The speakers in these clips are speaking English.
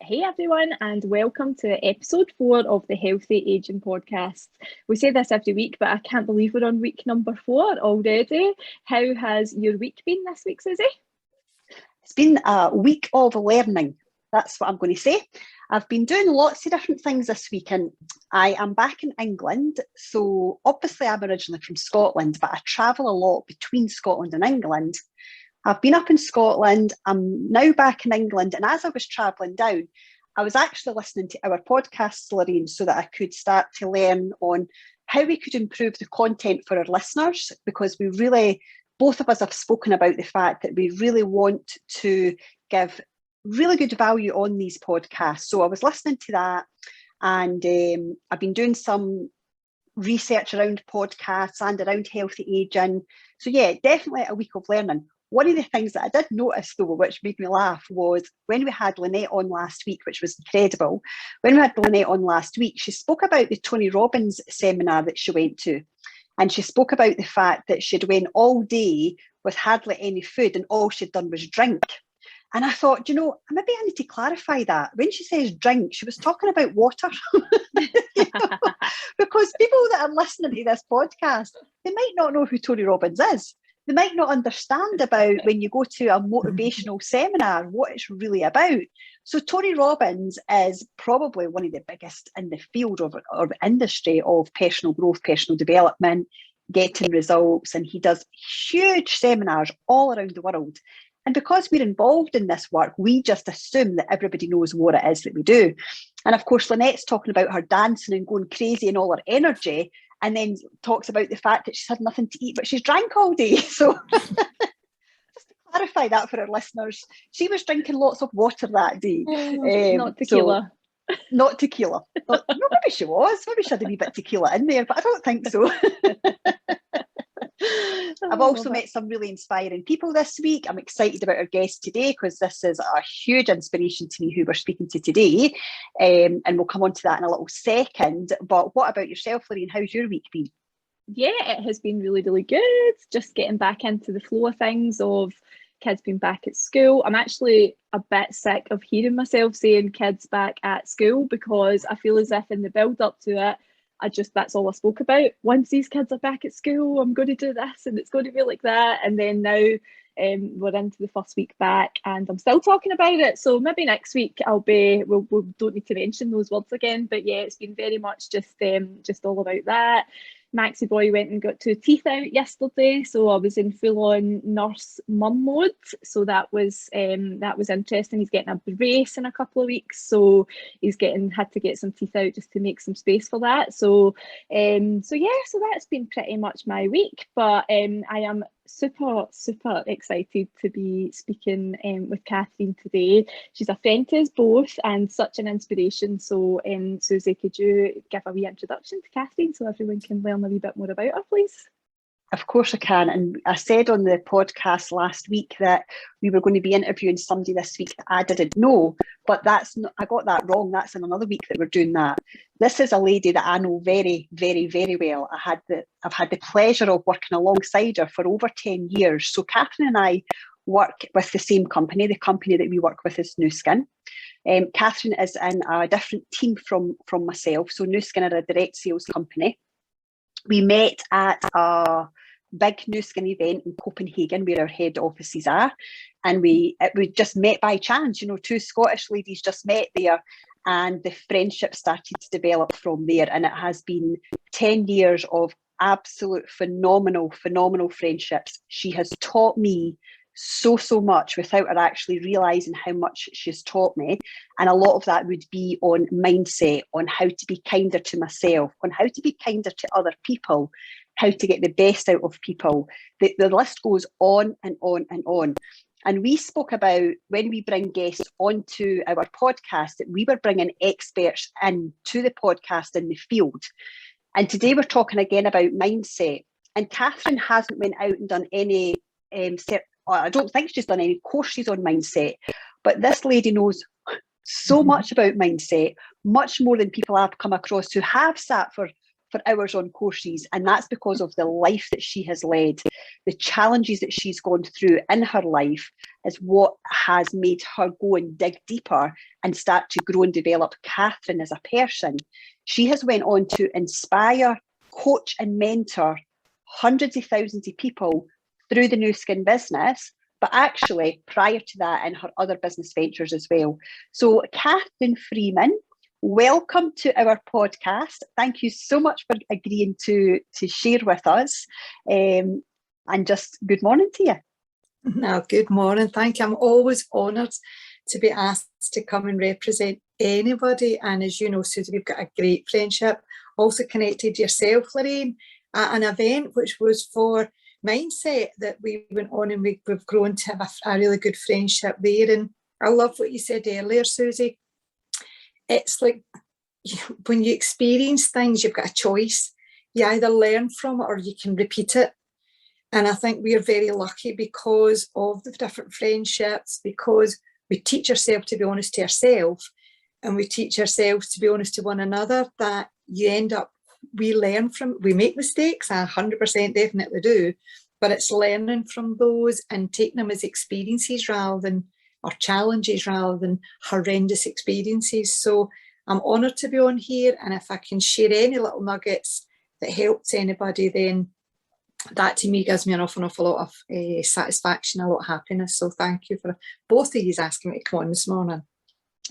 Hey everyone, and welcome to episode 4 of the Healthy Aging podcast. We say this every week, but I can't believe we're on week number 4 already. How has your week been this week, Susie? It's been a week of learning. That's what I'm going to say. I've been doing lots of different things this week, and I am back in England. So obviously I'm originally from Scotland, but I travel a lot between Scotland and England. I've been up in Scotland, I'm now back in England, and as I was travelling down, I was actually listening to our podcast, Lorraine, so that I could start to learn on how we could improve the content for our listeners, because we really, both of us have spoken about the fact that we really want to give really good value on these podcasts. So I was listening to that, and I've been doing some research around podcasts and around healthy aging. So yeah, definitely a week of learning. One of the things that I did notice, though, which made me laugh, was when we had Lynette on last week, which was incredible. When we had Lynette on last week, she spoke about the Tony Robbins seminar that she went to. And she spoke about the fact that she'd went all day with hardly any food and all she'd done was drink. And I thought, maybe I need to clarify that. When she says drink, she was talking about water. Because people that are listening to this podcast, they might not know who Tony Robbins is. They might not understand about when you go to a motivational seminar, what it's really about. So Tony Robbins is probably one of the biggest in the field of or industry of personal growth, personal development, getting results. And he does huge seminars all around the world. And because we're involved in this work, we just assume that everybody knows what it is that we do. And of course, Lynette's talking about her dancing and going crazy and all her energy, and then talks about the fact that she's had nothing to eat, but she's drank all day. So just to clarify that for our listeners, she was drinking lots of water that day. Not tequila. Not tequila. No, maybe she was. Maybe she had a wee bit of tequila in there, but I don't think so. I've also met some really inspiring people this week. I'm excited about our guest today because this is a huge inspiration to me who we're speaking to today. And we'll come on to that in a little second. But what about yourself, Lorraine? How's your week been? Yeah, it has been really, really good. Just getting back into the flow of things, of kids being back at school. I'm actually a bit sick of hearing myself saying kids back at school, because I feel as if in the build up to it, that's all I spoke about. Once these kids are back at school, I'm going to do this and it's going to be like that. And then now we're into the first week back and I'm still talking about it. So maybe next week we don't need to mention those words again. But yeah, it's been very much just all about that. Maxie boy went and got 2 teeth out yesterday, so I was in full-on nurse mum mode. So that was interesting. He's getting a brace in a couple of weeks, so he's had to get some teeth out just to make some space for that. So that's been pretty much my week. But I am super excited to be speaking with Katherine today. She's a friend to us both and such an inspiration. So Susie, could you give a wee introduction to Katherine so everyone can learn a wee bit more about her, please? Of course I can. And I said on the podcast last week that we were going to be interviewing somebody this week that I didn't know, but I got that wrong. That's in another week that we're doing that. This is a lady that I know very, very, very well. I've had the pleasure of working alongside her for over 10 years. So Katherine and I work with the same company. The company that we work with is Nu Skin. Katherine is in a different team from myself. So Nu Skin are a direct sales company. We met at a big Nu Skin event in Copenhagen where our head offices are, and we just met by chance. 2 Scottish ladies just met there, and the friendship started to develop from there. And it has been 10 years of absolute phenomenal friendships. She has taught me so much without her actually realising how much she's taught me. And a lot of that would be on mindset, on how to be kinder to myself, on how to be kinder to other people, how to get the best out of people. The list goes on and on and on. And we spoke about, when we bring guests onto our podcast, that we were bringing experts in to the podcast in the field. And today we're talking again about mindset. And Katherine hasn't went out and done any I don't think she's done any courses on mindset, but this lady knows so much about mindset, much more than people I've come across who have sat for hours on courses, and that's because of the life that she has led. the challenges that she's gone through in her life is what has made her go and dig deeper and start to grow and develop Katherine as a person. She has went on to inspire, coach and mentor hundreds of thousands of people through the Nu Skin business, but actually prior to that in her other business ventures as well. So Katherine Freeman, welcome to our podcast. Thank you so much for agreeing to share with us. And just good morning to you. No, good morning. Thank you. I'm always honoured to be asked to come and represent anybody. And as you know, Susie, we've got a great friendship. Also connected yourself, Lorraine, at an event which was for mindset that we went on, and we've grown to have a really good friendship there. And I love what you said earlier, Susie. It's like when you experience things, you've got a choice. You either learn from it or you can repeat it. And I think we're very lucky because of the different friendships, because we teach ourselves to be honest to ourselves, and we teach ourselves to be honest to one another, that you end up, we learn from, we make mistakes, I 100% definitely do, but it's learning from those and taking them as experiences rather than, or challenges rather than horrendous experiences. So I'm honoured to be on here, and if I can share any little nuggets that helps anybody, then that to me gives me an awful lot of satisfaction, a lot of happiness. So thank you for both of you asking me to come on this morning.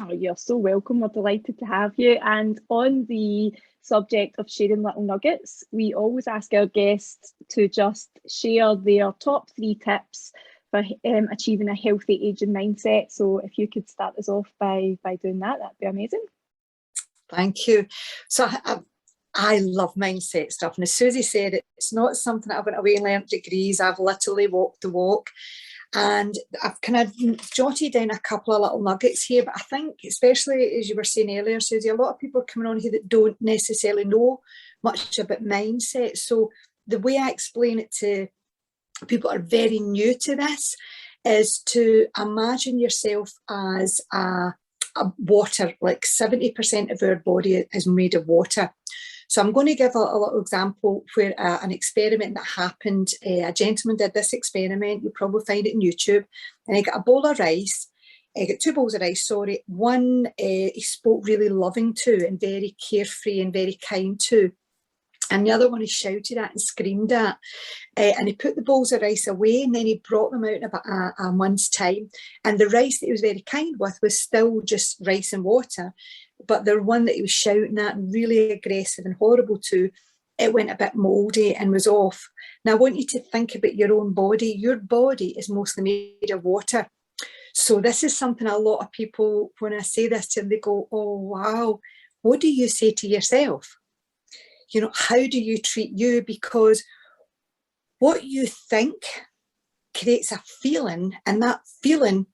Oh, you're so welcome. We're delighted to have you. And on the subject of sharing little nuggets, we always ask our guests to just share their top 3 tips for achieving a healthy aging mindset. So if you could start us off by doing that, that'd be amazing. Thank you. So I love mindset stuff. And as Susie said, it's not something that I went away and learned degrees. I've literally walked the walk. And I've kind of jotted down a couple of little nuggets here. But I think, especially as you were saying earlier, Susie, a lot of people are coming on here that don't necessarily know much about mindset. So the way I explain it to people that are very new to this is to imagine yourself as a water, like 70% of our body is made of water. So I'm going to give a little example where an experiment that happened. A gentleman did this experiment. You'll probably find it on YouTube. And he got a bowl of rice. He got 2 bowls of rice, sorry. One he spoke really loving to and very carefree and very kind to. And the other one he shouted at and screamed at. And he put the bowls of rice away, and then he brought them out in about a month's time. And the rice that he was very kind with was still just rice and water. But the one that he was shouting at and really aggressive and horrible to, it went a bit mouldy and was off. Now, I want you to think about your own body. Your body is mostly made of water. So this is something a lot of people, when I say this to them, they go, oh, wow, what do you say to yourself? You know, how do you treat you? Because what you think creates a feeling, and that feeling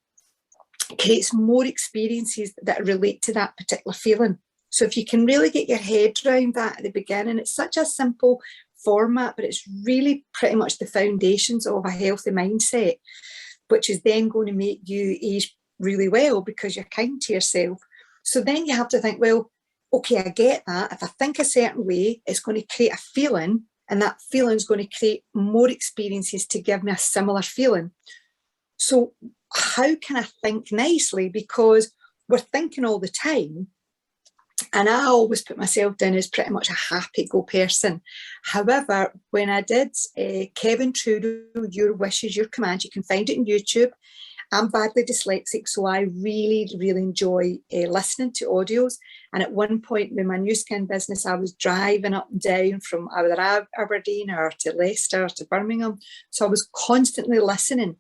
creates more experiences that relate to that particular feeling. So if you can really get your head around that at the beginning, it's such a simple format, but it's really pretty much the foundations of a healthy mindset, which is then going to make you age really well because you're kind to yourself. So then you have to think, well, okay, I get that. If I think a certain way, it's going to create a feeling, and that feeling is going to create more experiences to give me a similar feeling. So how can I think nicely? Because we're thinking all the time, and I always put myself down as pretty much a happy-go person. However, when I did Kevin Trudeau, Your Wishes, Your Commands, you can find it on YouTube. I'm badly dyslexic, so I really, really enjoy listening to audios. And at one point with my Nu Skin business, I was driving up and down from either Aberdeen or to Leicester to Birmingham. So I was constantly listening.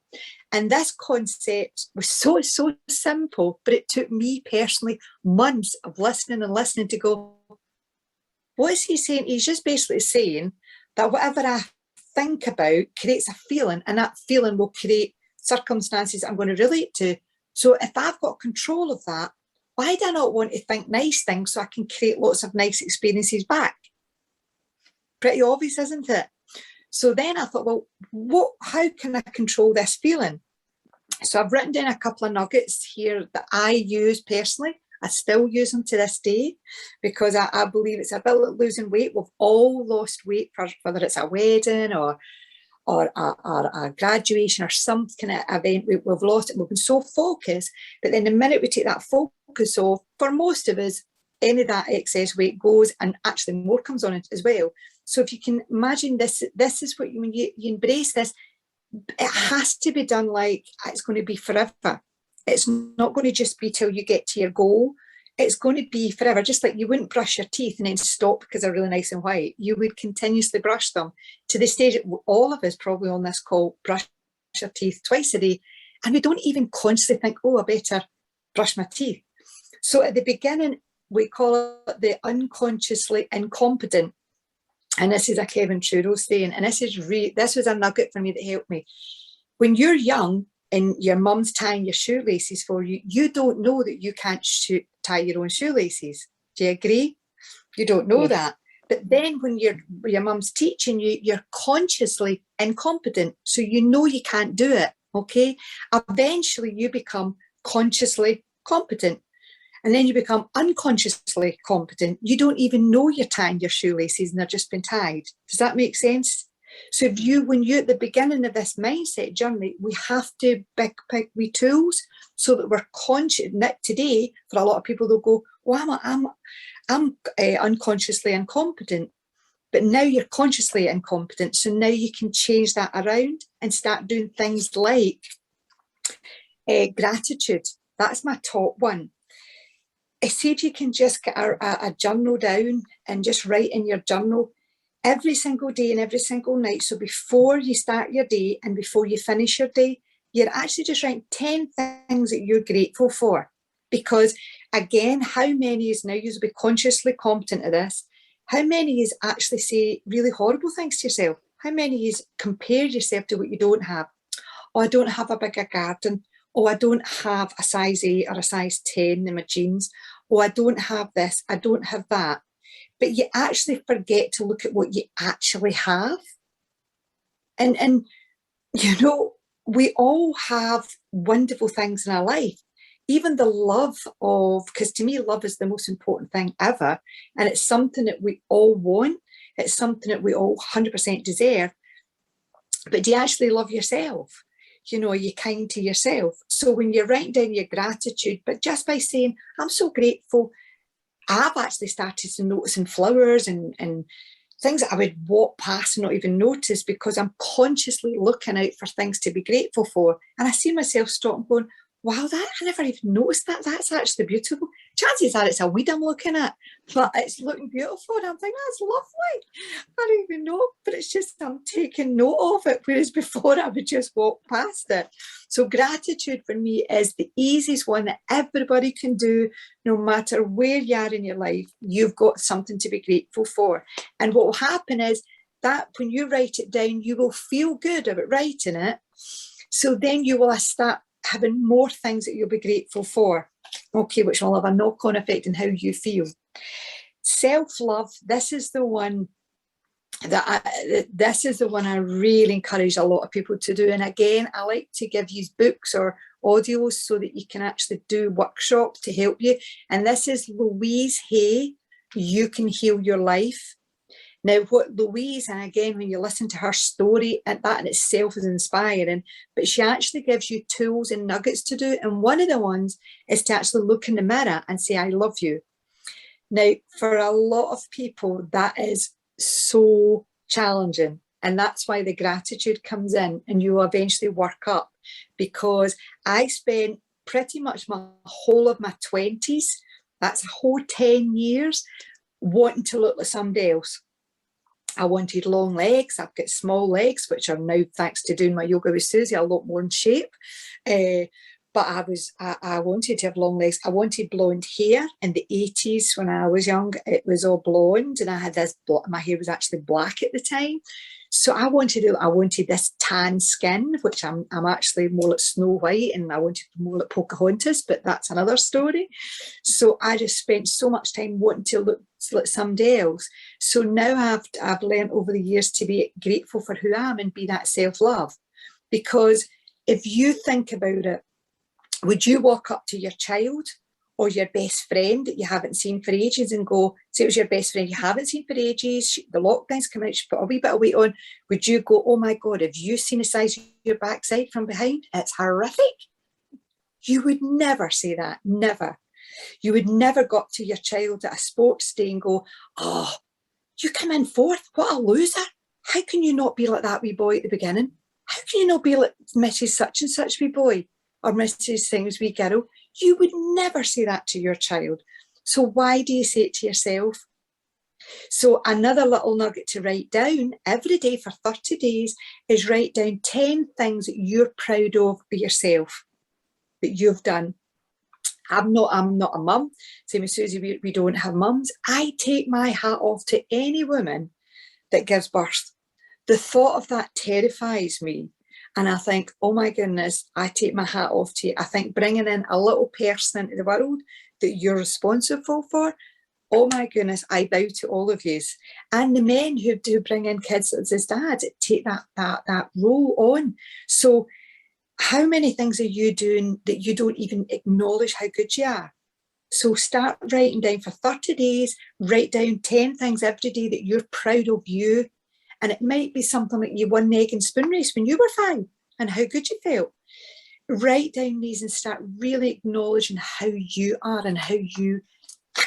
And this concept was so simple, but it took me personally months of listening and listening to go, what is he saying? He's just basically saying that whatever I think about creates a feeling, and that feeling will create circumstances I'm going to relate to. So if I've got control of that, why do I not want to think nice things so I can create lots of nice experiences back? Pretty obvious, isn't it? So then I thought, well, how can I control this feeling? So I've written down a couple of nuggets here that I use personally. I still use them to this day because I believe it's a bit like losing weight. We've all lost weight, whether it's a wedding or or a graduation or some kind of event, we've lost it. We've been so focused, but then the minute we take that focus off, for most of us, any of that excess weight goes, and actually more comes on it as well. So if you can imagine this is what when you embrace this, it has to be done like it's going to be forever. It's not going to just be till you get to your goal. It's going to be forever. Just like you wouldn't brush your teeth and then stop because they're really nice and white. You would continuously brush them to the stage that all of us probably on this call brush our teeth twice a day, and we don't even consciously think, oh, I better brush my teeth. So at the beginning, we call it the unconsciously incompetent. And this is a Kevin Trudeau saying, and this was a nugget for me that helped me. When you're young and your mum's tying your shoelaces for you, you don't know that you can't tie your own shoelaces. Do you agree? You don't know that. But then when your mum's teaching you, you're consciously incompetent. So you know you can't do it, okay? Eventually you become consciously competent. And then you become unconsciously competent. You don't even know you're tying your shoelaces and they're just been tied. Does that make sense? So when you're at the beginning of this mindset journey, we have to pick we tools so that we're conscious. Today, for a lot of people, they'll go, "Oh, I'm unconsciously incompetent," but now you're consciously incompetent. So now you can change that around and start doing things like gratitude. That's my top one. See if you can just get a journal down and just write in your journal every single day and every single night. So before you start your day and before you finish your day, you're actually just writing 10 things that you're grateful for. Because again, how many is now, you'll be consciously competent at this, how many is actually say really horrible things to yourself? How many is compare yourself to what you don't have? Oh, I don't have a bigger garden. Oh, I don't have a size 8 or a size 10 in my jeans. Oh, I don't have this. I don't have that. But you actually forget to look at what you actually have. And you know, we all have wonderful things in our life. Even the love of, because to me, love is the most important thing ever. And it's something that we all want. It's something that we all 100% deserve. But do you actually love yourself? You know, are you kind to yourself? So when you're writing down your gratitude, but just by saying, I'm so grateful, I've actually started to noticing flowers and things that I would walk past and not even notice because I'm consciously looking out for things to be grateful for. And I see myself stop and going, wow, I never even noticed that. That's actually beautiful. Chances are it's a weed I'm looking at, but it's looking beautiful. And I'm thinking, that's lovely. I don't even know, but it's just I'm taking note of it, whereas before I would just walk past it. So gratitude for me is the easiest one that everybody can do, no matter where you are in your life. You've got something to be grateful for. And what will happen is that when you write it down, you will feel good about writing it. So then you will start having more things that you'll be grateful for, okay, which will have a knock-on effect on how you feel. Self-love, this is the one I really encourage a lot of people to do. And again, I like to give you books or audios so that you can actually do workshops to help you. And this is Louise Hay, You Can Heal Your Life. Now, what Louise, and again, when you listen to her story, and that in itself is inspiring, but she actually gives you tools and nuggets to do. And one of the ones is to actually look in the mirror and say, I love you. Now, for a lot of people, that is so challenging. And that's why the gratitude comes in and you will eventually work up. Because I spent pretty much my whole of my 20s, that's a whole 10 years, wanting to look like somebody else. I wanted long legs. I've got small legs, which are now, thanks to doing my yoga with Susie, a lot more in shape. But I wanted to have long legs. I wanted blonde hair in the 80s when I was young. It was all blonde, and I had this. My hair was actually black at the time. So I wanted this tan skin, which I'm actually more like Snow White, and I wanted more like Pocahontas, but that's another story. So I just spent so much time wanting to look like somebody else. So now I've learned over the years to be grateful for who I am and be that self-love. Because if you think about it, would you walk up to your child or your best friend that you haven't seen for ages, and go, say it was your best friend you haven't seen for ages, the lockdown's coming out, she's put a wee bit of weight on, would you go, oh my God, have you seen the size of your backside from behind? It's horrific. You would never say that, never. You would never go up to your child at a sports day and go, oh, you come in fourth, what a loser. How can you not be like that wee boy at the beginning? How can you not be like Mrs. Such and Such wee boy or Mrs. Things wee girl? You would never say that to your child. So why do you say it to yourself? So another little nugget to write down every day for 30 days is write down 10 things that you're proud of yourself that you've done. I'm not a mum. Same as Susie, we don't have mums. I take my hat off to any woman that gives birth. The thought of that terrifies me. And I think, oh my goodness, I take my hat off to you. I think bringing in a little person into the world that you're responsible for, oh my goodness, I bow to all of you. And the men who do bring in kids as dads, take that role on. So how many things are you doing that you don't even acknowledge how good you are? So start writing down for 30 days, write down 10 things every day that you're proud of you. And it might be something like you won the egg and spoon race when you were 5 and how good you felt. Write down these and start really acknowledging how you are and how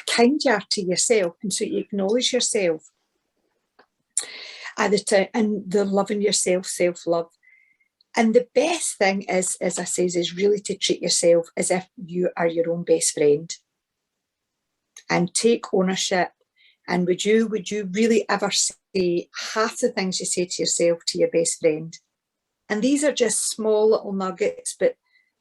kind you are to yourself. And so you acknowledge yourself at the time, and the loving yourself, self-love. And the best thing is, as I says, is really to treat yourself as if you are your own best friend and take ownership. And would you really ever say half the things you say to yourself to your best friend? And these are just small little nuggets, but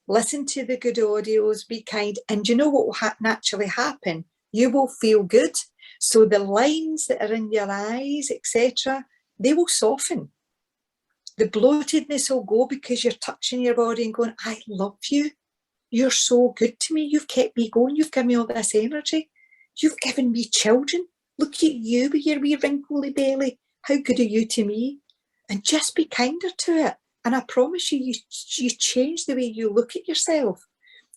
listen to the good audios, be kind. And you know what will naturally happen? You will feel good. So the lines that are in your eyes, etc., they will soften. The bloatedness will go because you're touching your body and going, I love you. You're so good to me. You've kept me going. You've given me all this energy. You've given me children. Look at you with your wee wrinkly belly. How good are you to me? And just be kinder to it. And I promise you, you change the way you look at yourself.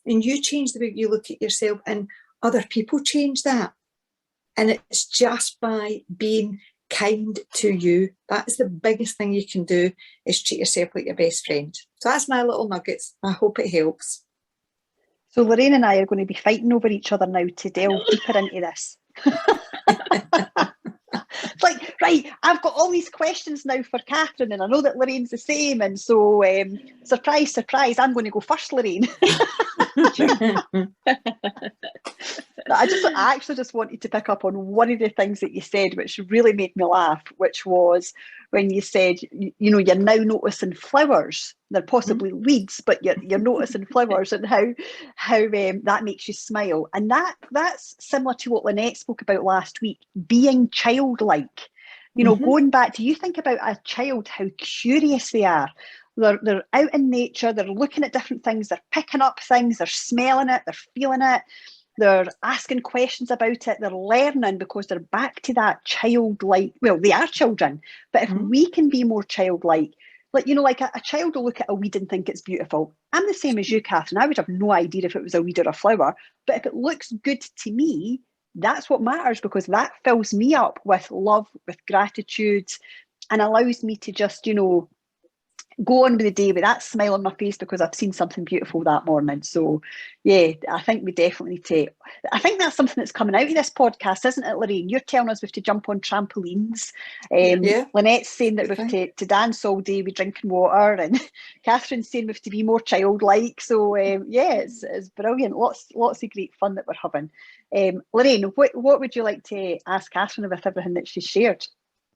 And you change the way you look at yourself, and other people change that. And it's just by being kind to you. That is the biggest thing you can do, is treat yourself like your best friend. So that's my little nuggets. I hope it helps. So Lorraine and I are going to be fighting over each other now to delve deeper into this. It's like, right, I've got all these questions now for Katherine, and I know that Lorraine's the same, and so surprise, surprise, I'm going to go first, Lorraine. I actually just wanted to pick up on one of the things that you said, which really made me laugh, which was when you said, you know, you're now noticing flowers. They're possibly weeds, but you're noticing flowers, and how that makes you smile. And that's similar to what Lynette spoke about last week, being childlike. You know, going back to, you think about a child, how curious they are. They're out in nature, they're looking at different things, they're picking up things, they're smelling it, they're feeling it, they're asking questions about it, they're learning because they're back to that childlike, well, they are children, but if we can be more childlike, like, you know, like a child will look at a weed and think it's beautiful. I'm the same as you, Katherine. I would have no idea if it was a weed or a flower, but if it looks good to me, that's what matters, because that fills me up with love, with gratitude, and allows me to just, you know, go on with the day with that smile on my face because I've seen something beautiful that morning. So yeah, I think we definitely need to, I think that's something that's coming out of this podcast, isn't it, Lorraine? You're telling us we have to jump on trampolines. Lynette's saying that we have to dance all day with drinking water, and Katherine's saying we have to be more childlike. So yeah, it's brilliant. Lots of great fun that we're having. Lorraine, what would you like to ask Katherine with everything that she's shared?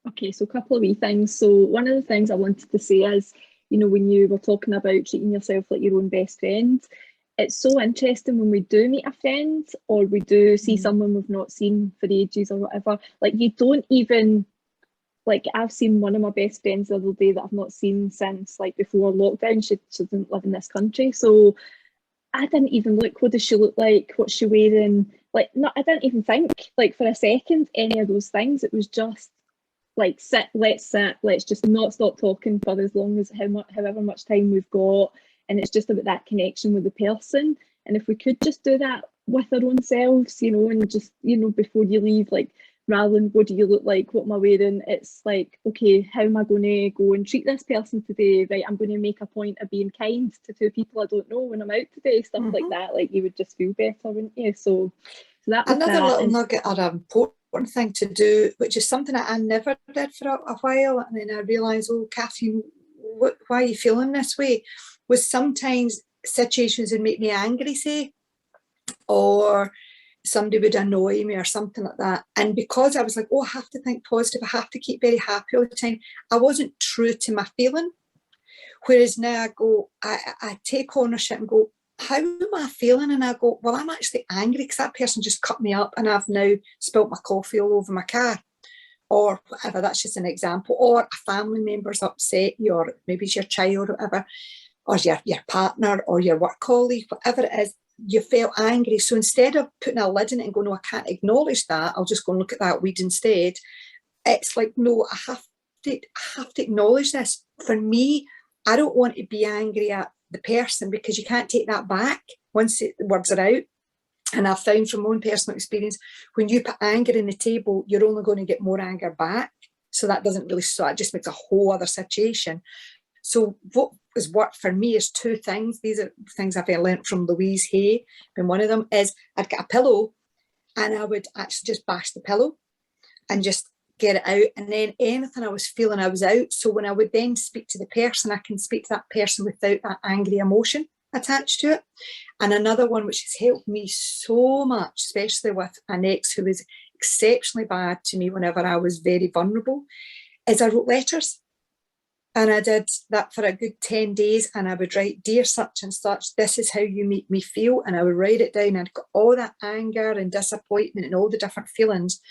Okay, so a couple of wee things. So one of the things I wanted to say is, you know, when you were talking about treating yourself like your own best friend, it's so interesting when we do meet a friend, or we do see someone we've not seen for ages or whatever, like you don't even, like I've seen one of my best friends the other day that I've not seen since like before lockdown. She didn't live in this country, so I didn't even look, what does she look like, what's she wearing, like, no, I didn't even think like for a second any of those things. It was just like, let's just not stop talking for as long as however much time we've got, and it's just about that connection with the person. And if we could just do that with our own selves, you know, and just, you know, before you leave, like, rather than what do you look like, what am I wearing, it's like, okay, how am I going to go and treat this person today? Right, I'm going to make a point of being kind to two people I don't know when I'm out today, stuff like that. Like, you would just feel better, wouldn't you? So that was another that. little nugget or an important thing to do, which is something that I never did for a while, and then I realised, oh, Katherine, why are you feeling this way? Was sometimes situations would make me angry, say, or somebody would annoy me or something like that. And because I was like, oh, I have to think positive, I have to keep very happy all the time, I wasn't true to my feeling. Whereas now I go, I take ownership and go, how am I feeling? And I go, well, I'm actually angry because that person just cut me up and I've now spilt my coffee all over my car. Or whatever, that's just an example. Or a family member's upset you, or maybe it's your child or whatever, or your partner or your work colleague, whatever it is, you felt angry. So instead of putting a lid in it and going, no, I can't acknowledge that, I'll just go and look at that weed instead. It's like, no, I have to acknowledge this. For me, I don't want to be angry at the person because you can't take that back once the words are out. And I've found from my own personal experience, when you put anger in the table, you're only going to get more anger back. So that doesn't really, so it just makes a whole other situation. So what has worked for me is two things. These are things I've learned from Louise Hay. And one of them is I'd get a pillow and I would actually just bash the pillow and just get it out. And then anything I was feeling, I was out. So when I would then speak to the person, I can speak to that person without that angry emotion attached to it. And another one which has helped me so much, especially with an ex who was exceptionally bad to me whenever I was very vulnerable, is I wrote letters. And I did that for a good 10 days. And I would write, dear such and such, this is how you make me feel. And I would write it down and got all that anger and disappointment and all the different feelings.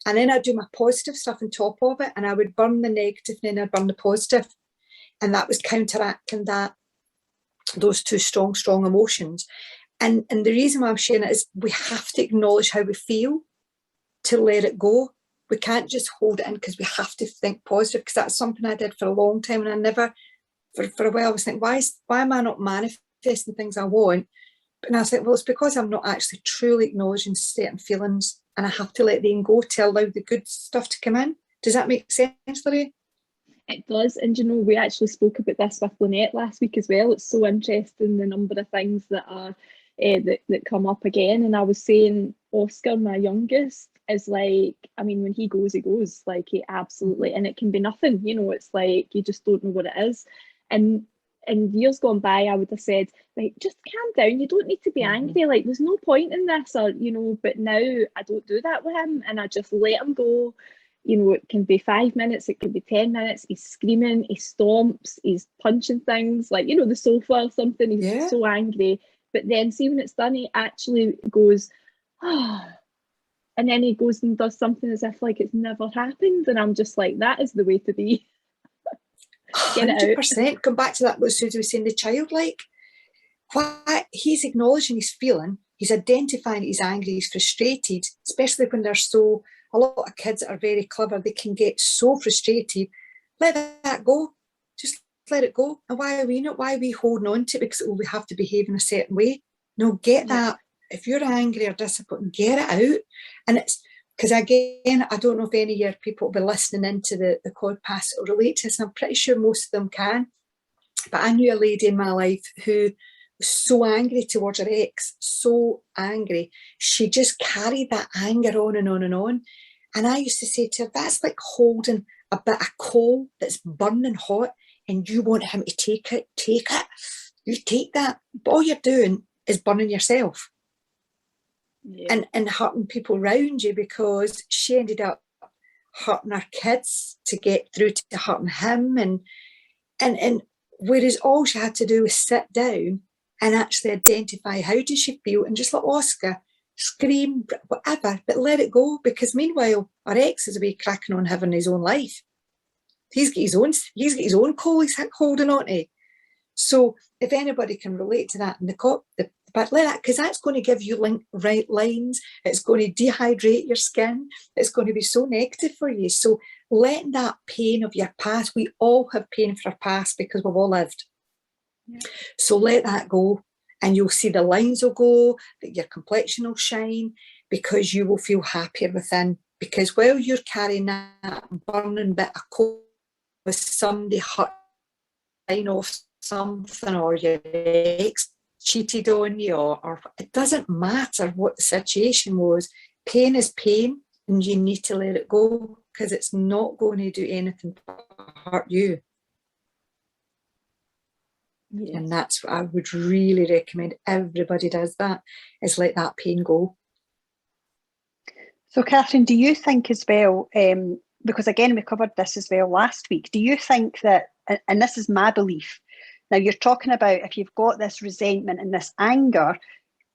And then I'd do my positive stuff on top of it. And I would burn the negative and then I'd burn the positive. And that was counteracting those two strong emotions. And the reason why I'm sharing it is we have to acknowledge how we feel to let it go. We can't just hold it in because we have to think positive, because that's something I did for a long time. And I never, for a while, I was thinking, why am I not manifesting things I want? And I was like, well, it's because I'm not actually truly acknowledging certain feelings and I have to let them go to allow the good stuff to come in. Does that make sense, Lorraine? It does. And you know, we actually spoke about this with Lynette last week as well. It's so interesting, the number of things that are that come up again. And I was saying Oscar, my youngest, is like, I mean, when he goes, like, he absolutely, and it can be nothing, you know, it's like you just don't know what it is. And years gone by, I would have said, like, just calm down, you don't need to be angry, like, there's no point in this, or, you know, but now I don't do that with him and I just let him go. You know, it can be 5 minutes, it can be 10 minutes, he's screaming, he stomps, he's punching things, like, you know, the sofa or something, he's so angry. But then see when it's done, he actually goes, oh, and then he goes and does something as if like it's never happened. And I'm just like, that is the way to be. Get 100%. Come back to that, what Susie was saying, the childlike. Why he's acknowledging his feeling, he's identifying he's angry, he's frustrated, especially when they're so, a lot of kids that are very clever, they can get so frustrated. Let that go. Just let it go. And why are we holding on to it because we have to behave in a certain way? No, get that. If you're angry or disappointed, get it out. And it's because, again, I don't know if any of your people will be listening into the podcast that will relate to this, and I'm pretty sure most of them can. But I knew a lady in my life who was so angry towards her ex, so angry. She just carried that anger on and on and on. And I used to say to her, that's like holding a bit of coal that's burning hot and you want him to take it. You take that. But all you're doing is burning yourself. Yeah. And hurting people around you, because she ended up hurting her kids to get through to hurting him. And whereas all she had to do was sit down and actually identify how does she feel, and just let Oscar scream, whatever, but let it go. Because meanwhile, our ex is away cracking on having his own life. He's got his own coal he's holding on to. So if anybody can relate to that in but let that, because that's going to give you right lines, it's going to dehydrate your skin, it's going to be so negative for you. So letting that pain of your past, we all have pain for our past because we've all lived. Yeah. So let that go and you'll see the lines will go, that your complexion will shine, because you will feel happier within. Because while you're carrying that burning bit of coal with somebody hurt off something, or your ex cheated on you, or it doesn't matter what the situation was, pain is pain, and you need to let it go, because it's not going to do anything but hurt you. Yes. And that's what I would really recommend everybody does, that is let that pain go. So Katherine, do you think as well, because again we covered this as well last week, do you think that, and this is my belief, now you're talking about if you've got this resentment and this anger,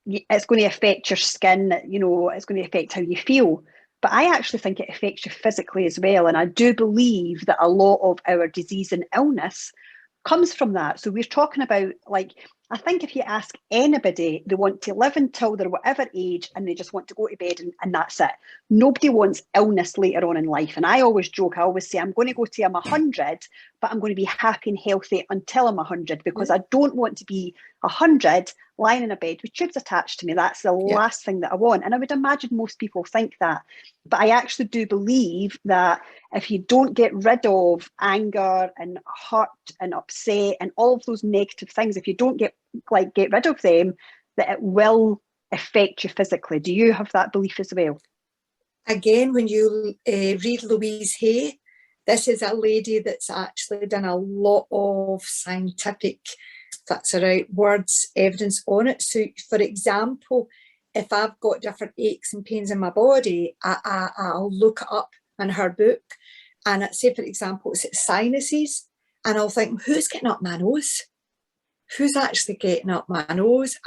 it's going to affect your skin, you know, it's going to affect how you feel. But I actually think it affects you physically as well. And I do believe that a lot of our disease and illness comes from that. So we're talking about, like, I think if you ask anybody, they want to live until they're whatever age and they just want to go to bed and that's it. Nobody wants illness later on in life. And I always joke, I always say, I'm going to go till I'm 100, but I'm going to be happy and healthy until I'm 100, because I don't want to be 100 lying in a bed with tubes attached to me. That's the last thing that I want. And I would imagine most people think that. But I actually do believe that if you don't get rid of anger and hurt and upset and all of those negative things, if you don't get rid of them, that it will affect you physically. Do you have that belief as well? Again, when you read Louise Hay, this is a lady that's actually done a lot of scientific, that's the right words, evidence on it. So, for example, if I've got different aches and pains in my body, I'll look it up in her book. And say, for example, it's sinuses, and I'll think, who's getting up my nose? Who's actually getting up my nose?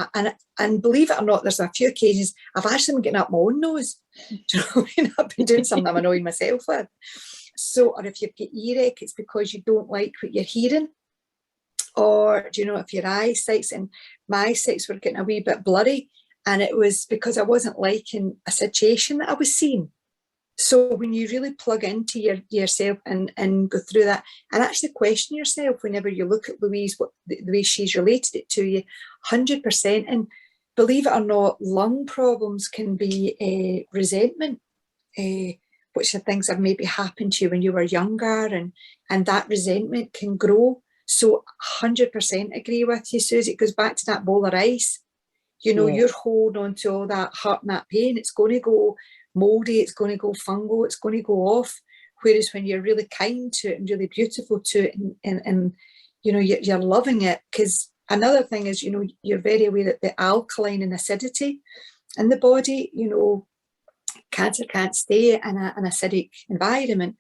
And believe it or not, there's a few occasions I've actually been getting up my own nose. Do you know what I mean? I've been doing something I'm annoying myself with. So, or if you've got earache, it's because you don't like what you're hearing. Or, do you know, if your eyesight, and my eyesights were getting a wee bit blurry, and it was because I wasn't liking a situation that I was seeing. So when you really plug into yourself and go through that and actually question yourself whenever you look at Louise, what the way she's related it to you, 100%. And believe it or not, lung problems can be resentment, which are things that maybe happened to you when you were younger, and that resentment can grow. So 100% agree with you, Susie. It goes back to that bowl of rice. You know, you're holding on to all that hurt and that pain. It's going to go mouldy, it's going to go fungal, it's going to go off. Whereas when you're really kind to it and really beautiful to it, and you know, you're loving it. Because another thing is, you know, you're very aware that the alkaline and acidity in the body, you know, cancer can't stay in an acidic environment.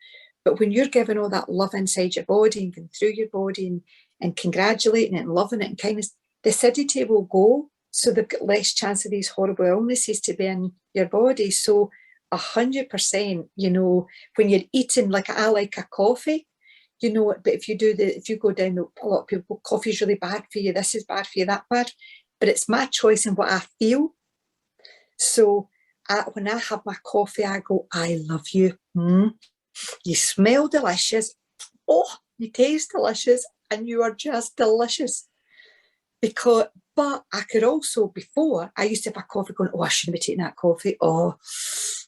But when you're giving all that love inside your body and going through your body and congratulating it and loving it and kindness, the acidity will go. So they've got less chance of these horrible illnesses to be in your body. So 100%, you know, when you're eating, like I like a coffee, you know, but if you go down, a lot of people, coffee's really bad for you, this is bad for you, that bad. But it's my choice and what I feel. So when I have my coffee, I go, I love you. You smell delicious. Oh, you taste delicious, and you are just delicious. But I could also, before, I used to have a coffee going, oh, I shouldn't be taking that coffee. Oh,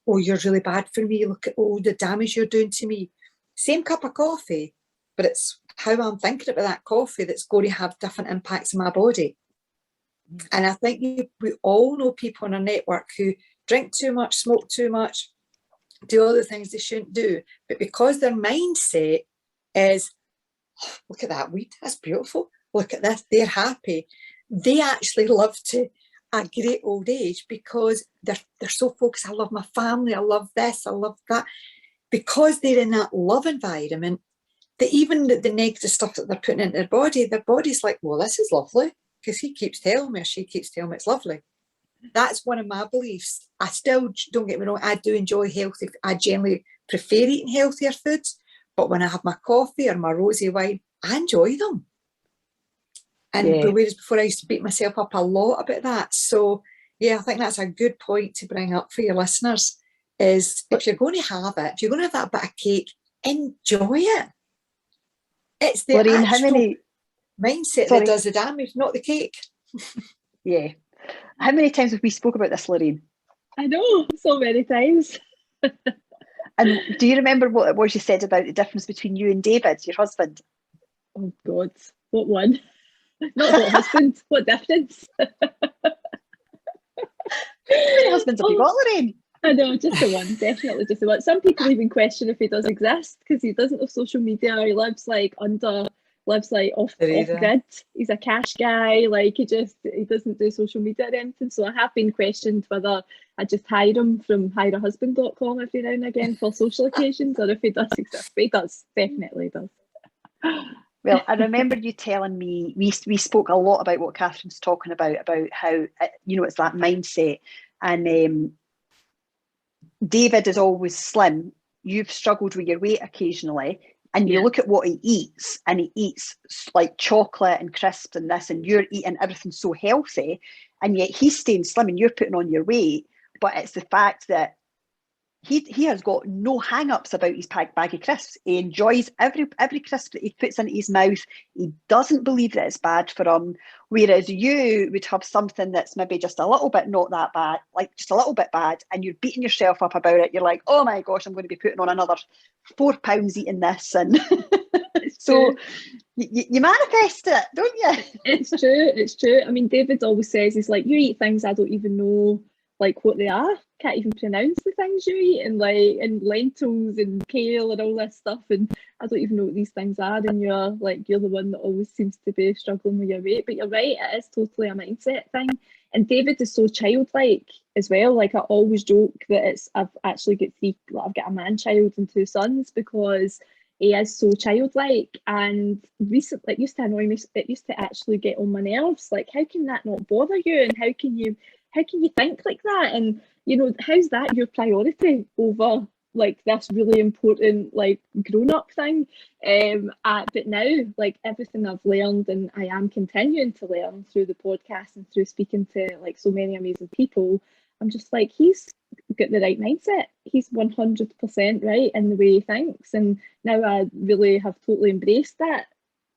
you're really bad for me. Look at all the damage you're doing to me. Same cup of coffee, but it's how I'm thinking about that coffee that's going to have different impacts on my body. And I think we all know people in our network who drink too much, smoke too much, do all the things they shouldn't do. But because their mindset is, oh, look at that weed, that's beautiful. Look at this, they're happy. They actually live to a great old age because they're so focused. I love my family, I love this, I love that. Because they're in that love environment, that even the negative stuff that they're putting into their body's like, well, this is lovely, because he keeps telling me, or she keeps telling me it's lovely. That's one of my beliefs. I still, don't get me wrong, I do enjoy healthy. I generally prefer eating healthier foods, but when I have my coffee or my rosy wine, I enjoy them. And whereas before I used to beat myself up a lot about that. So yeah, I think that's a good point to bring up for your listeners, is if you're going to have it, if you're going to have that bit of cake, enjoy it. It's the actual mindset that does the damage, not the cake. Yeah. How many times have we spoke about this, Lorraine? I know, so many times. And do you remember what it was you said about the difference between you and David, your husband? Oh God, what one? Not what husband, what difference? How many husbands have you got, Lorraine? I know, just the one, definitely just the one. Some people even question if he does exist because he doesn't have social media. He lives like off grid. He's a cash guy. Like he doesn't do social media or anything. So I have been questioned whether I just hire him from hireahusband.com every now and again for social occasions, or if he does exist. But he does, definitely does. Well, I remember you telling me, we spoke a lot about what Catherine's talking about how, it's that mindset. And David is always slim. You've struggled with your weight occasionally. And you look at what he eats, and he eats like chocolate and crisps and this, and you're eating everything so healthy, and yet he's staying slim and you're putting on your weight. But it's the fact that he has got no hang-ups about his bag of crisps. He enjoys every crisp that he puts into his mouth. He doesn't believe that it's bad for him. Whereas you would have something that's maybe just a little bit not that bad, like just a little bit bad, and you're beating yourself up about it. You're like, oh my gosh, I'm going to be putting on another 4 pounds eating this. And so you manifest it, don't you? It's true. I mean, David always says, he's like, you eat things I don't even know like what they are. Can't even pronounce the things you eat, and lentils and kale and all this stuff, and I don't even know what these things are, and you're the one that always seems to be struggling with your weight. But you're right, it is totally a mindset thing. And David is so childlike as well. Like I always joke that I've actually got a man child and 2 sons, because he is so childlike. And recently, it used to annoy me. It used to actually get on my nerves. Like, how can that not bother you? And how can you think like that? And how's that your priority over like this really important like grown-up thing? But now, like everything I've learned, and I am continuing to learn through the podcast and through speaking to like so many amazing people, I'm just like, he's got the right mindset. He's 100% right in the way he thinks. And now I really have totally embraced that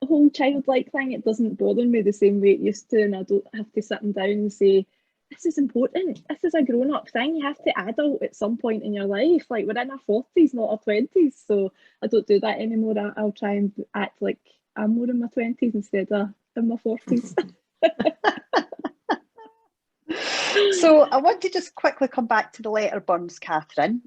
whole childlike thing. It doesn't bother me the same way it used to, and I don't have to sit him down and say, this is important. This is a grown-up thing. You have to adult at some point in your life. Like, we're in our 40s, not our 20s. So I don't do that anymore. I'll try and act like I'm more in my 20s instead of in my 40s. So I want to just quickly come back to the letter burns, Katherine,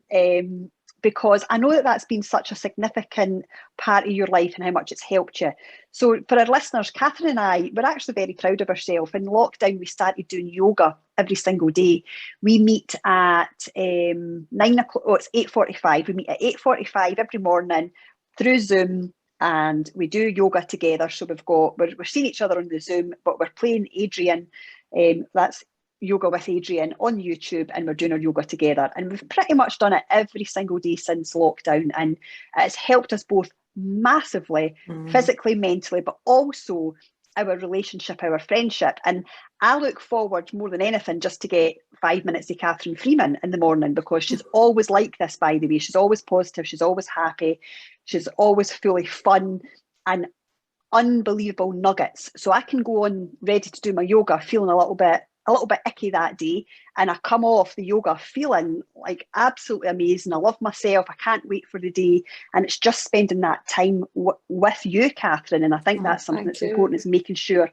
because I know that that's been such a significant part of your life and how much it's helped you. So for our listeners, Katherine and I, we're actually very proud of ourselves. In lockdown, we started doing yoga every single day. We meet at 9 o'clock, it's 8:45. We meet at 8:45 every morning through Zoom, and we do yoga together. So we're seeing each other on the Zoom, but we're playing Adrian. That's Yoga with Adrian on YouTube, and we're doing our yoga together, and we've pretty much done it every single day since lockdown, and it's helped us both massively, physically, mentally, but also our relationship, our friendship. And I look forward more than anything just to get 5 minutes of Katherine Freeman in the morning, because she's always like this, by the way. She's always positive, she's always happy, she's always fully fun and unbelievable nuggets. So I can go on ready to do my yoga feeling a little bit icky that day, and I come off the yoga feeling like absolutely amazing. I love myself. I can't wait for the day. And it's just spending that time with you, Katherine. And I think that's something that's important, is making sure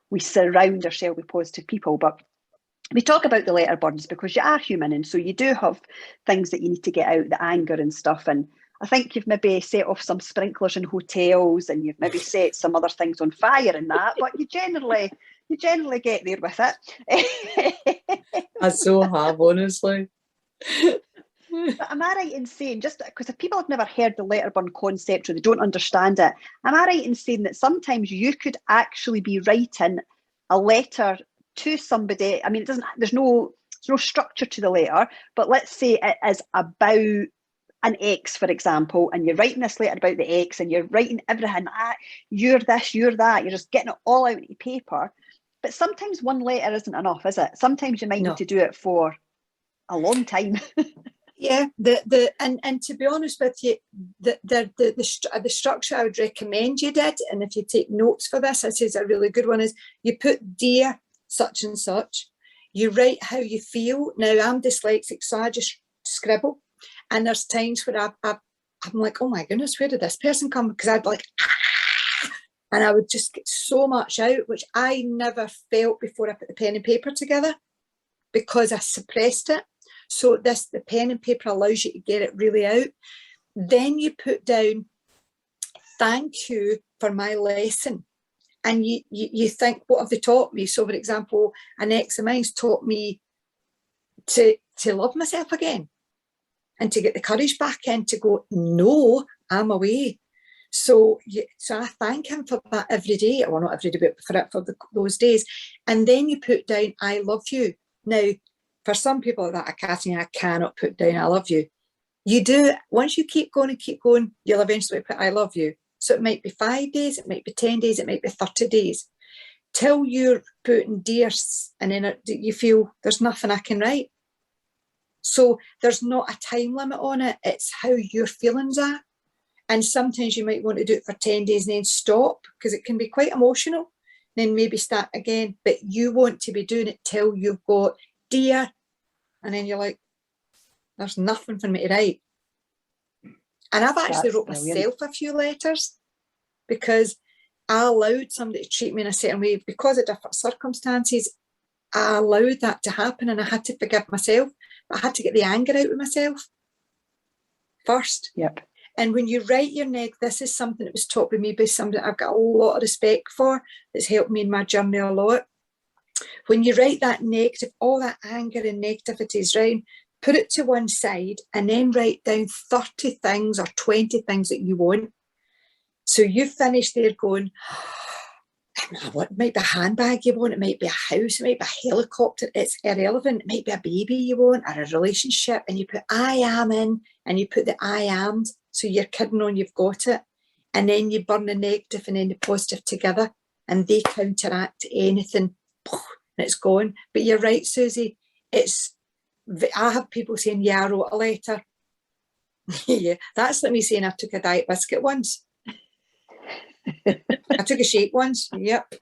we surround ourselves with positive people. But we talk about the letter burns because you are human, and so you do have things that you need to get out, the anger and stuff. And I think you've maybe set off some sprinklers in hotels, and you've maybe set some other things on fire and that, but you generally get there with it. I so have, honestly. But am I right in saying, just because if people have never heard the letter burn concept or they don't understand it, am I right in saying that sometimes you could actually be writing a letter to somebody? I mean, there's no structure to the letter, but let's say it is about an ex, for example, and you're writing this letter about the ex, and you're writing everything, you're this, you're that, you're just getting it all out of paper. But sometimes one letter isn't enough, is it? Sometimes you might need to do it for a long time. Yeah, and to be honest with you, the structure I would recommend you did, and if you take notes for this is a really good one, is you put dear such and such. You write how you feel. Now, I'm dyslexic, so I just scribble. And there's times where I'm like, oh my goodness, where did this person come? Because I'd like, and I would just get so much out, which I never felt before I put the pen and paper together, because I suppressed it. So the pen and paper allows you to get it really out. Then you put down, thank you for my lesson. And you think, what have they taught me? So, for example, an ex of mine's taught me to love myself again and to get the courage back in to go, no, I'm away. So I thank him for that every day. Well, not every day, but for those days. And then you put down, I love you. Now, for some people like that, Katherine, I cannot put down, I love you. You do it. Once you keep going, you'll eventually put, I love you. So it might be 5 days, it might be 10 days, it might be 30 days, till you're putting dear, and then you feel there's nothing I can write. So there's not a time limit on it. It's how your feelings are. And sometimes you might want to do it for 10 days and then stop, because it can be quite emotional. Then maybe start again. But you want to be doing it till you've got dear. And then you're like, there's nothing for me to write. And I've actually wrote myself a few letters, because I allowed somebody to treat me in a certain way because of different circumstances. I allowed that to happen, and I had to forgive myself. But I had to get the anger out of myself first. Yep. And when you write your this is something that was taught by me by somebody I've got a lot of respect for, that's helped me in my journey a lot. When you write that negative, all that anger and negativity is around, put it to one side and then write down 30 things or 20 things that you want. So you finish there going, it might be a handbag you want, it might be a house, it might be a helicopter, it's irrelevant, it might be a baby you want, or a relationship, and you put I am in, and you put the I am, so you're kidding on you've got it, and then you burn the negative and then the positive together, and they counteract anything, and it's gone. But you're right, Susie, I have people saying, yeah, I wrote a letter. Yeah, that's like me saying I took a diet biscuit once. I took a shake once. Yep,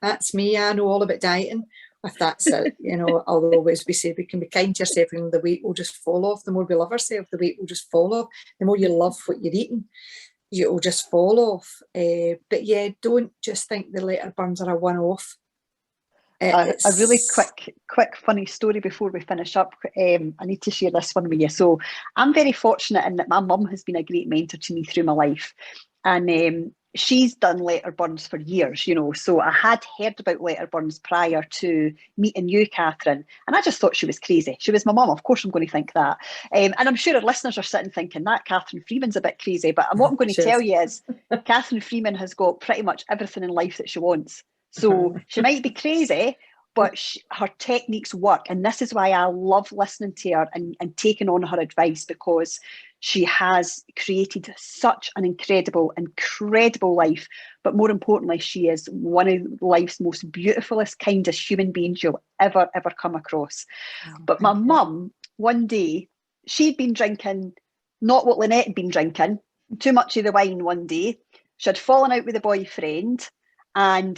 that's me. I know all about dieting. If that's it, I'll always be saying we can be kind to yourself, and the weight will just fall off. The more we love ourselves, the weight will just fall off. The more you love what you're eating, it will just fall off. But yeah, don't just think the letter burns are a one-off. A really quick funny story before we finish up. I need to share this one with you. So I'm very fortunate in that my mum has been a great mentor to me through my life, and she's done letter burns for years, so I had heard about letter burns prior to meeting you, Katherine, and I just thought she was crazy. She was my mum, of course I'm going to think that. And I'm sure our listeners are sitting thinking that Katherine Freeman's a bit crazy, but what I'm going to tell you is Katherine Freeman has got pretty much everything in life that she wants. So she might be crazy, but her techniques work. And this is why I love listening to her and taking on her advice, because she has created such an incredible life. But more importantly, she is one of life's most beautifulest, kindest human beings you'll ever come across. But my mum, one day, she'd been drinking, not what Lynette had been drinking, too much of the wine one day. She had fallen out with a boyfriend and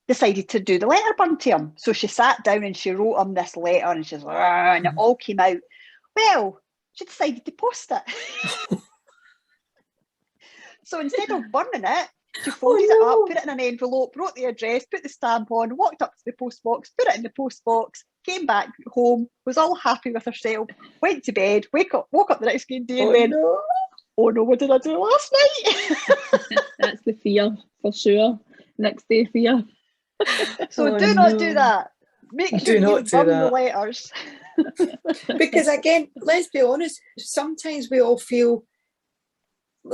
decided to do the letter burn to him. So she sat down and she wrote him this letter, and she's like, and it all came out. Well, she decided to post it. So instead of burning it, she folded it up, put it in an envelope, wrote the address, put the stamp on, walked up to the post box, put it in the post box, came back home, was all happy with herself, went to bed, woke up the next day and went, oh no, what did I do last night? That's the fear, for sure. Next day fear. So do not do that. Make sure you burn the letters. Because again, let's be honest, sometimes we all feel,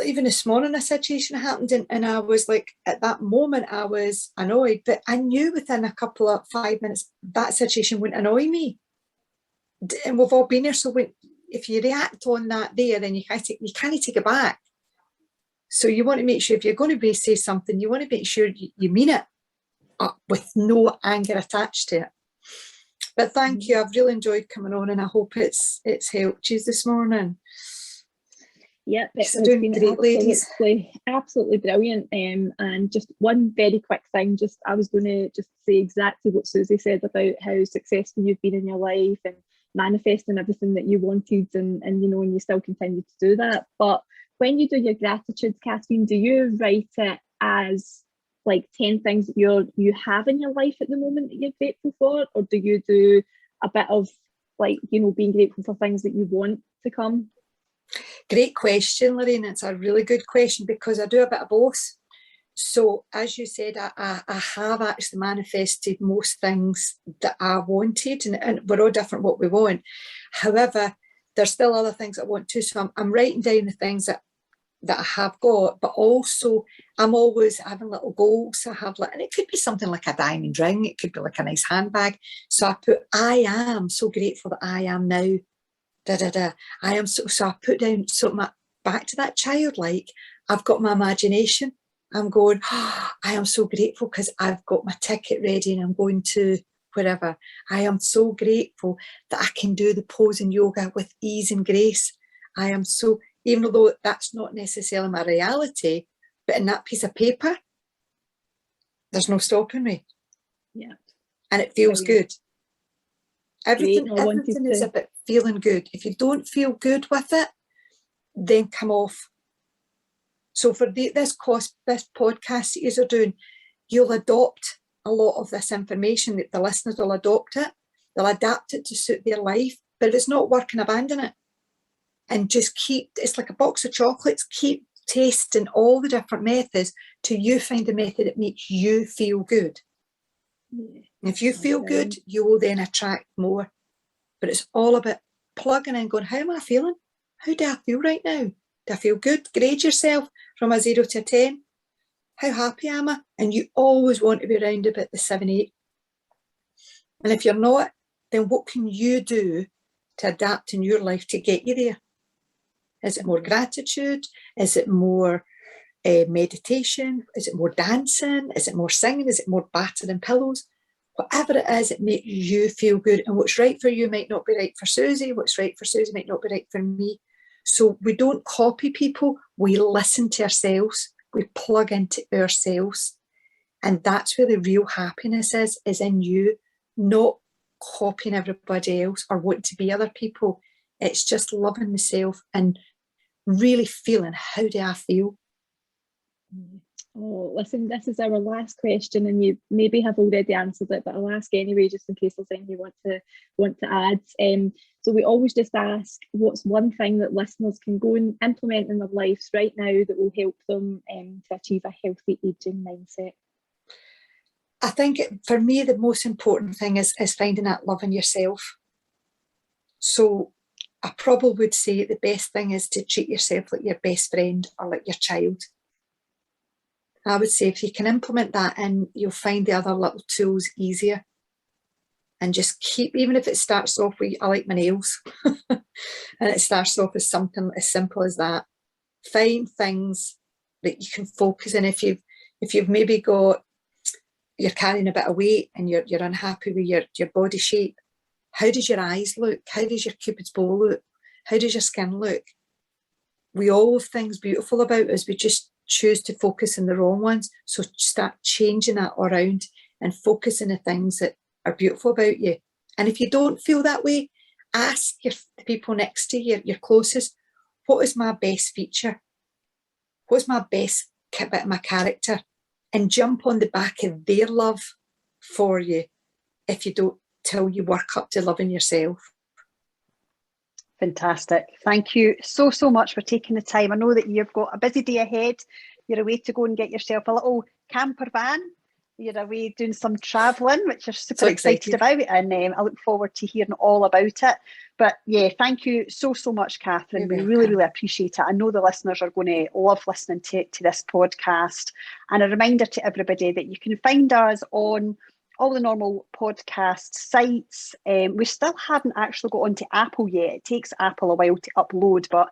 even this morning a situation happened and I was like, at that moment I was annoyed, but I knew within a couple of 5 minutes that situation wouldn't annoy me. And we've all been there, so if you react on that there, then you can't take it back. So you want to make sure, if you're going to say something, you want to make sure you mean it, with no anger attached to it. But thank you, I've really enjoyed coming on, and I hope it's helped you this morning. Yep, it So has doing been great, ladies. absolutely brilliant. And just one very quick thing, I was going to just say exactly what Susie said about how successful you've been in your life and manifesting everything that you wanted, and you know, and you still continue to do that. But when you do your gratitude, Katherine, do you write it as like 10 things that you have in your life at the moment that you're grateful for, or do you do a bit of like, you know, being grateful for things that you want to come? Great question, Lorraine. It's a really good question because I do a bit of both. So as you said, I have actually manifested most things that I wanted, and we're all different what we want. However, there's still other things I want too. So I'm writing down the things that I have got, but also I'm always having little goals. I have and it could be something like a diamond ring, it could be like a nice handbag. So I put, I am so grateful that I am now. I am so I put down back to that childlike. I've got my imagination. I'm going, oh, I am so grateful because I've got my ticket ready and I'm going to wherever. I am so grateful that I can do the pose in yoga with ease and grace. I am so, even though that's not necessarily my reality, but in that piece of paper, there's no stopping me. Yeah. And it feels good. Everything is to... about feeling good. If you don't feel good with it, then come off. So for this podcast that you're doing, you'll adopt a lot of this information, that the listeners will adopt it. They'll adapt it to suit their life. But if it's not working, abandon it. And just it's like a box of chocolates, keep tasting all the different methods till you find a method that makes you feel good. Yeah, and if you feel good, you will then attract more. But it's all about plugging in, going, how am I feeling? How do I feel right now? Do I feel good? Grade yourself from a 0 to a 10. How happy am I? And you always want to be around about the 7, 8. And if you're not, then what can you do to adapt in your life to get you there? Is it more gratitude? Is it more meditation? Is it more dancing? Is it more singing? Is it more battering pillows? Whatever it is, it makes you feel good. And what's right for you might not be right for Susie. What's right for Susie might not be right for me. So we don't copy people. We listen to ourselves. We plug into ourselves. And that's where the real happiness is in you, not copying everybody else or wanting to be other people. It's just loving myself and really feeling, how do I feel? Oh, listen, this is our last question, and you maybe have already answered it, but I'll ask anyway, just in case there's anything you want to add. So we always just ask, what's one thing that listeners can go and implement in their lives right now that will help them to achieve a healthy aging mindset? I think for me, the most important thing is finding that love in yourself. So I probably would say the best thing is to treat yourself like your best friend or like your child. I would say if you can implement that in, you'll find the other little tools easier. And just keep, even if it starts off with, I like my nails, and it starts off as something as simple as that. Find things that you can focus on. If you've maybe you're carrying a bit of weight and you're unhappy with your body shape, how does your eyes look? How does your Cupid's bow look? How does your skin look? We all have things beautiful about us. We just choose to focus on the wrong ones. So start changing that around and focus on the things that are beautiful about you. And if you don't feel that way, ask the people next to you, your closest, what is my best feature? What's my best bit of my character? And jump on the back of their love for you if you don't, till you work up to loving yourself. Fantastic. Thank you so much for taking the time. I know that you've got a busy day ahead. You're away to go and get yourself a little camper van. You're away doing some travelling, which you're super excited about, and I look forward to hearing all about it. But yeah, thank you so much, Katherine. We really appreciate it. I know the listeners are going to love listening to this podcast. And a reminder to everybody that you can find us on all the normal podcast sites. We still haven't actually got onto Apple yet. It takes Apple a while to upload, but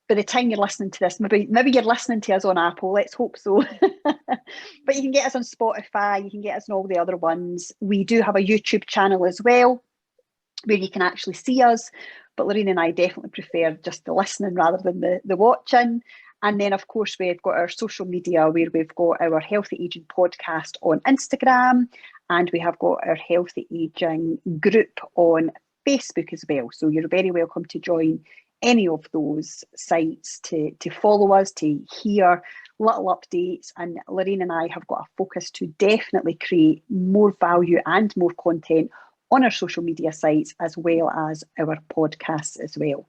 by the time you're listening to this, maybe you're listening to us on Apple. Let's hope so. But you can get us on Spotify. You can get us on all the other ones. We do have a YouTube channel as well. where you can actually see us. But Lorraine and I definitely prefer just the listening rather than the watching. And then, of course, we've got our social media where we've got our Healthy Aging podcast on Instagram, and we have got our Healthy Aging group on Facebook as well. So you're very welcome to join any of those sites to follow us, to hear little updates. And Lorraine and I have got a focus to definitely create more value and more content on our social media sites as well as our podcasts as well.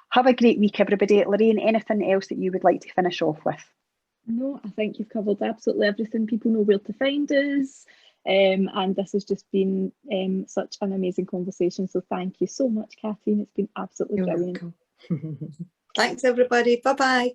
Have a great week, everybody. Lorraine, anything else that you would like to finish off with? No, I think you've covered absolutely everything. People know where to find us. And this has just been such an amazing conversation. So thank you so much, Katherine. It's been absolutely brilliant. You're welcome. Thanks, everybody. Bye-bye.